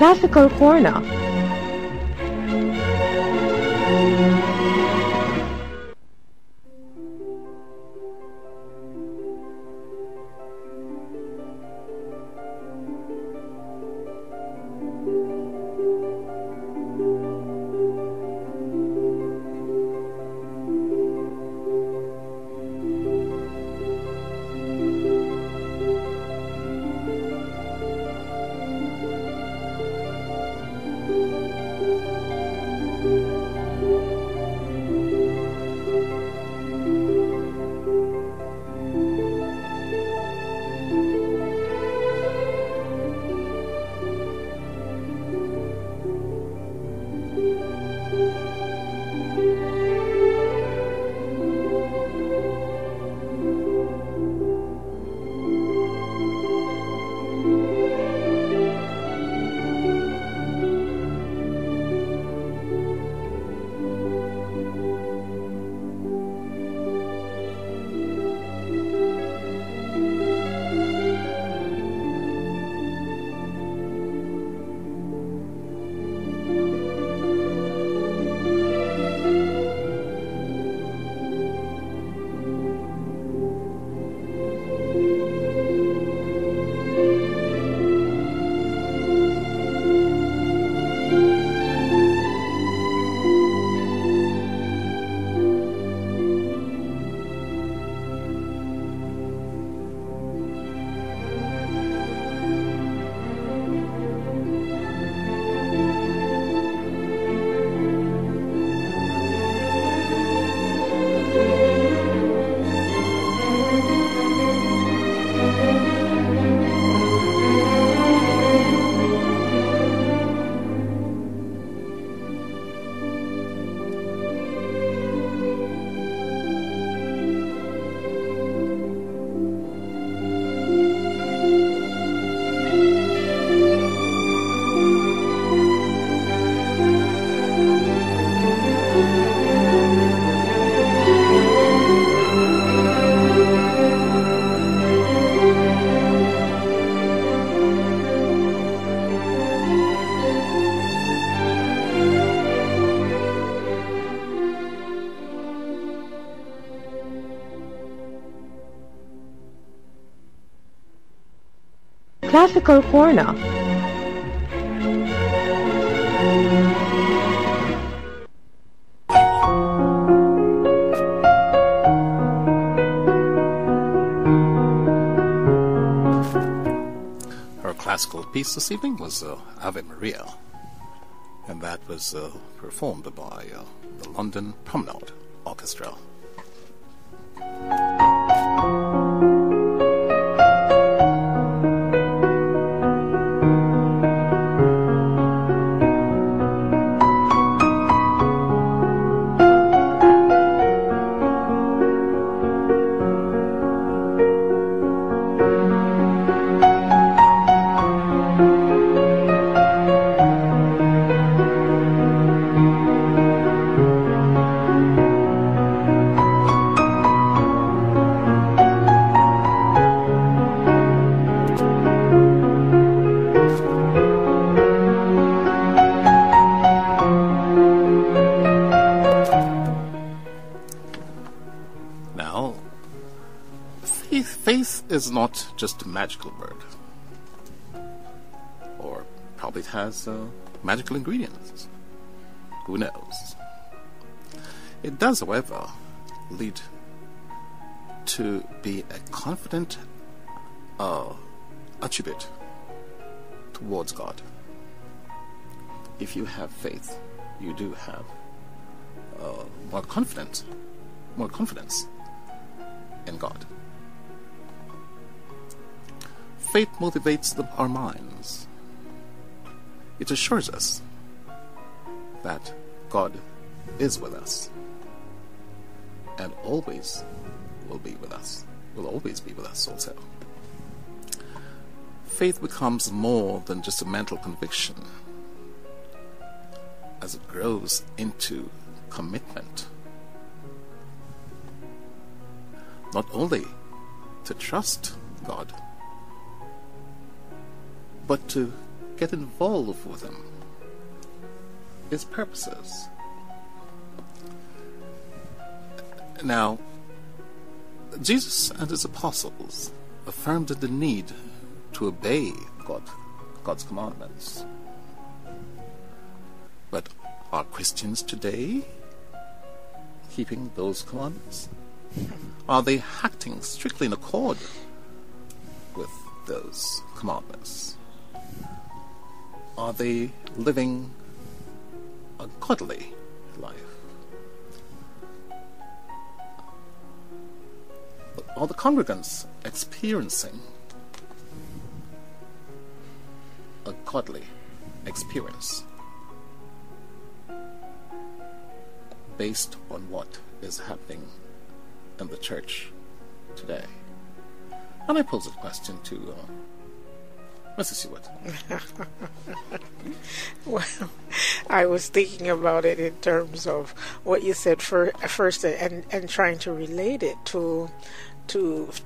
Classical Corner. Classical Corner. Our classical piece this evening was Ave Maria, and that was performed by the London Promenade Orchestra. Faith is not just a magical word, or probably it has magical ingredients. Who knows? It does, however, lead to be a confident attribute towards God. If you have faith, you do have more confidence in God. Faith motivates our minds. It assures us that God is with us and always will be with us, will always be with us also. Faith becomes more than just a mental conviction as it grows into commitment, not only to trust God, but to get involved with Him, His purposes. Now, Jesus and His apostles affirmed the need to obey God's commandments. But are Christians today keeping those commandments? Are they acting strictly in accord with those commandments? Are they living a godly life? Are the congregants experiencing a godly experience based on what is happening in the church today? And I pose a question to Mrs. Hewitt. Well, I was thinking about it in terms of what you said first, and trying to relate it to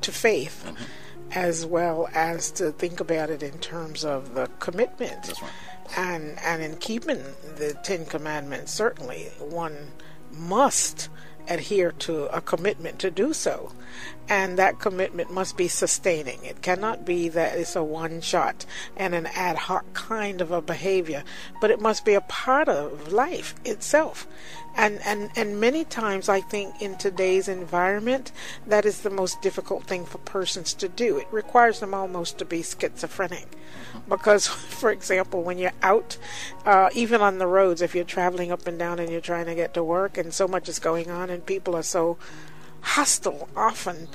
faith, Mm-hmm. as well as to think about it in terms of the commitment. That's right. And in keeping the 10 Commandments, certainly one must adhere to a commitment to do so. And that commitment must be sustaining. It cannot be that it's a one shot and an ad hoc kind of a behavior, but it must be a part of life itself. And many times I think in today's environment, that is the most difficult thing for persons to do. It requires them almost to be schizophrenic. Because, for example, when you're out, even on the roads, if you're traveling up and down and you're trying to get to work and so much is going on and people are so hostile often,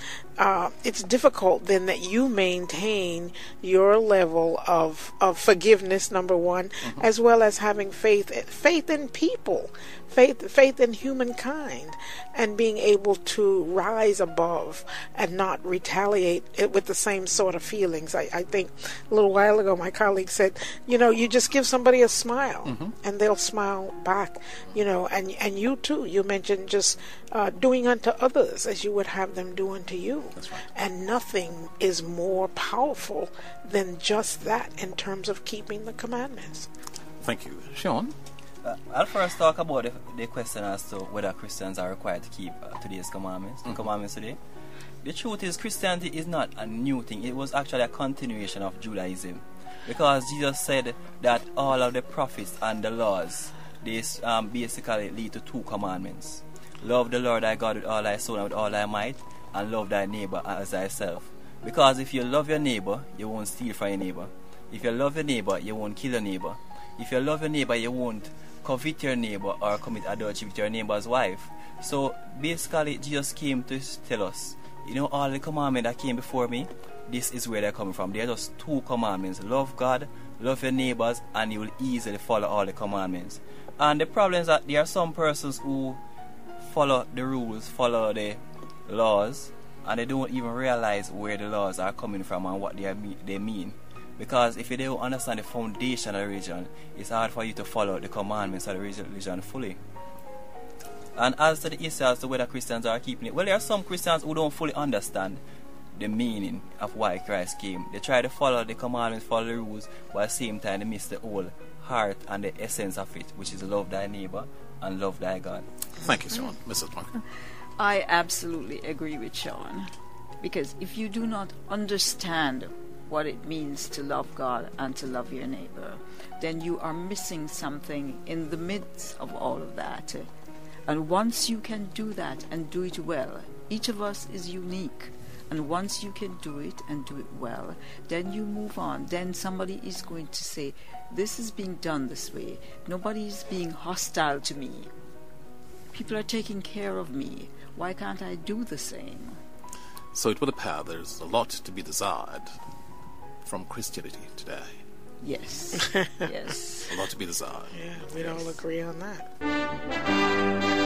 it's difficult then that you maintain your level of forgiveness, number one, as well as having faith in people, faith in humankind, and being able to rise above and not retaliate it with the same sort of feelings. I think a little while ago my colleague said, you just give somebody a smile and they'll smile back, and you too, you mentioned just doing unto others as you would have them do unto you. That's right. And nothing is more powerful than just that in terms of keeping the commandments. Thank you. Sean? I'll first talk about the question as to whether Christians are required to keep today's commandments, the commandments today. The truth is, Christianity is not a new thing. It was actually a continuation of Judaism, because Jesus said that all of the prophets and the laws, they basically lead to 2 commandments. Love the Lord thy God with all thy soul and with all thy might, and love thy neighbor as thyself. Because if you love your neighbor, you won't steal from your neighbor. If you love your neighbor, you won't kill your neighbor. If you love your neighbor, you won't covet your neighbor or commit adultery with your neighbor's wife. So basically, Jesus came to tell us, all the commandments that came before me, this is where they're coming from. They're just 2 commandments. Love God, love your neighbors, and you will easily follow all the commandments. And the problem is that there are some persons who follow the rules, follow the laws, and they don't even realize where the laws are coming from and what they mean. Because if you don't understand the foundation of the religion, it's hard for you to follow the commandments of the religion fully. And as to the issue as to whether Christians are keeping it, well, there are some Christians who don't fully understand the meaning of why Christ came. They try to follow the commandments, follow the rules, but at the same time they miss the whole heart and the essence of it, which is love thy neighbor and love thy God. Thank you, Sean. Mrs. Parker? I absolutely agree with Sean, because if you do not understand what it means to love God and to love your neighbor, then you are missing something in the midst of all of that. And once you can do that and do it well, each of us is unique. And once you can do it and do it well, then you move on. Then somebody is going to say, this is being done this way. Nobody is being hostile to me. People are taking care of me. Why can't I do the same? So it would appear there's a lot to be desired from Christianity today. Yes. Yes. A lot to be desired. Yeah, we'd all agree on that.